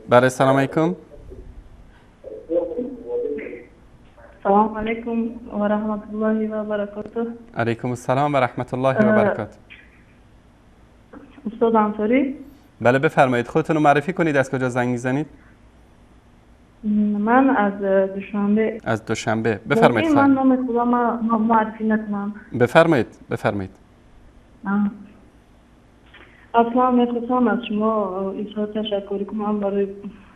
بله سلام علیکم. السلام علیکم و رحمت الله و برکاته. علیکم السلام و رحمت الله و برکاته. استاد انصاری؟ بله بفرمایید، خودتون رو معرفی کنید، از کجا زنگ میزنید؟ من از دوشنبه. از دوشنبه. بفرمایید من خواهر. نام خدا ما معرفی نکنم. بفرمایید. اصلا میخواستم از شما ایسا تشکر کنم برای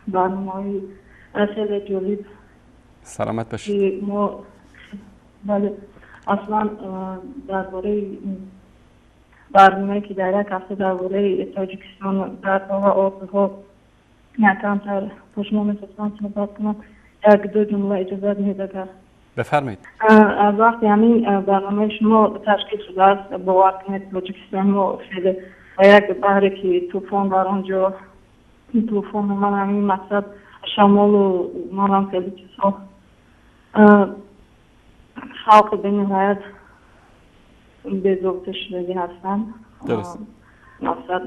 برنامه‌های خیلی جالب سلامت باشید. که ما بله اصلا درباره برنامه‌ای که در یک هفته درباره تاجیکستان در آبها کمتر با شما میخواستم صحبت کنم. یک دو جمله اجازه میده که بفرمایید. از وقتی همین برنامه شما تشکیل شده است باور کنید تاجیکستان ما خیلی و یک بحری که طوفان در آنجا طوفان من همین مقصد شمال و من هم خیلی چیزها خلق به نهایت بی‌ضابطه شدگی هستن. درست. مقصد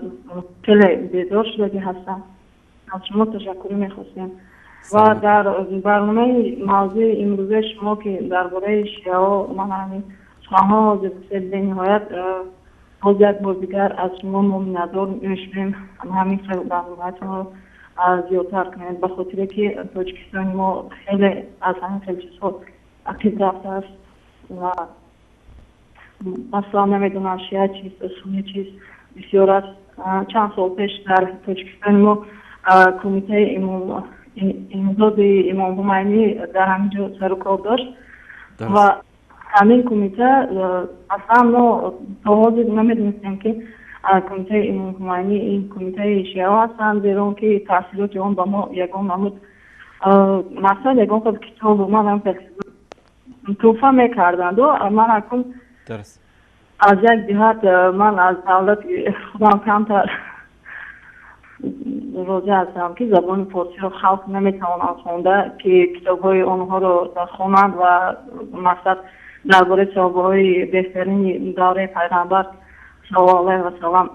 خیلی بیدار شدگی هستن. از شما تشکر میخواستیم و در برنامه موضوع امروزه شما که درباره شیعه ها من همین سخنها به نهایت باز یک بار دیگر از شما ممنون‌دار میشیم همین برنامه‌تون رو زیادتر کنید به خاطر که تاجیکستان ما خیلی از همین خیلی چیزها عقیب رفته است و اصلا نمیدونم شیعه چیست سنی چیست بسیار است. چند سال پیش در تاجیکستان ما کمیته امامزاد امام خمینی در همینجا سر و کار داشت و همین کمیته اصلا ما تا حال نمیدونستیم که کمیته امام خمینی این کمیته شیعه هستند زیرا اون که تحصیلات اون با ما یکان نمود مثلا یکان خود کتاب و من هم توفه میکردند و من اکنون درست. از یک جهت من از دولت خودم کمتر راضی هستم که زبان فارسی رو خلق نمیتوانند خونده که کتاب های آنها رو خوانند و مقصد درباره صحابه های بهترین دوره پیغمبر صلی الله علیه و سلم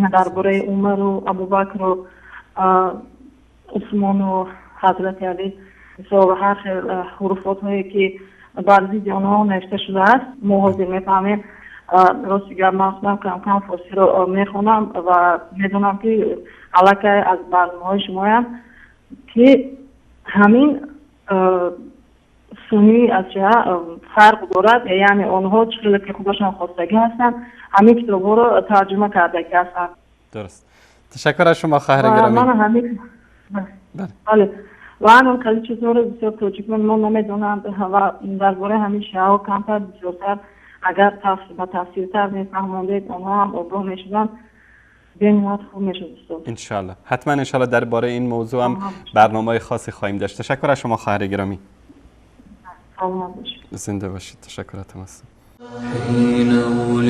درباره عمر و ابوبکر و عثمان و حضرت علی و هر حروفات هایی که بر ضد آنها نوشته شده است ما حاضر میفهمیم. راستی گر من خودم کم فارسی رو میخونم و میدونم که علاقه از برنامه های شما هم که همین سنی از شیعه فرق دارد یعنی آنها چقدر که خودشان خواستگی هستند همین کتاب ها رو ترجمه کرده که هستند. درست. تشکر از شما خواهر گرامی. من همین بله و من خیلی چیزها رو بسیار توجیه ما نمیدونم و درباره همین شیعه ها کمتر بسیارتر اگر تفسیرتر میفهماندید آنها هم آگاه میشدن بینیات خوب میشد. انشالله حتما انشالله درباره این موضوع هم برنامه خاصی خواهیم داشت. تشکر از شما خواهر گرامی. زنده باشید. تشکراتم هستم.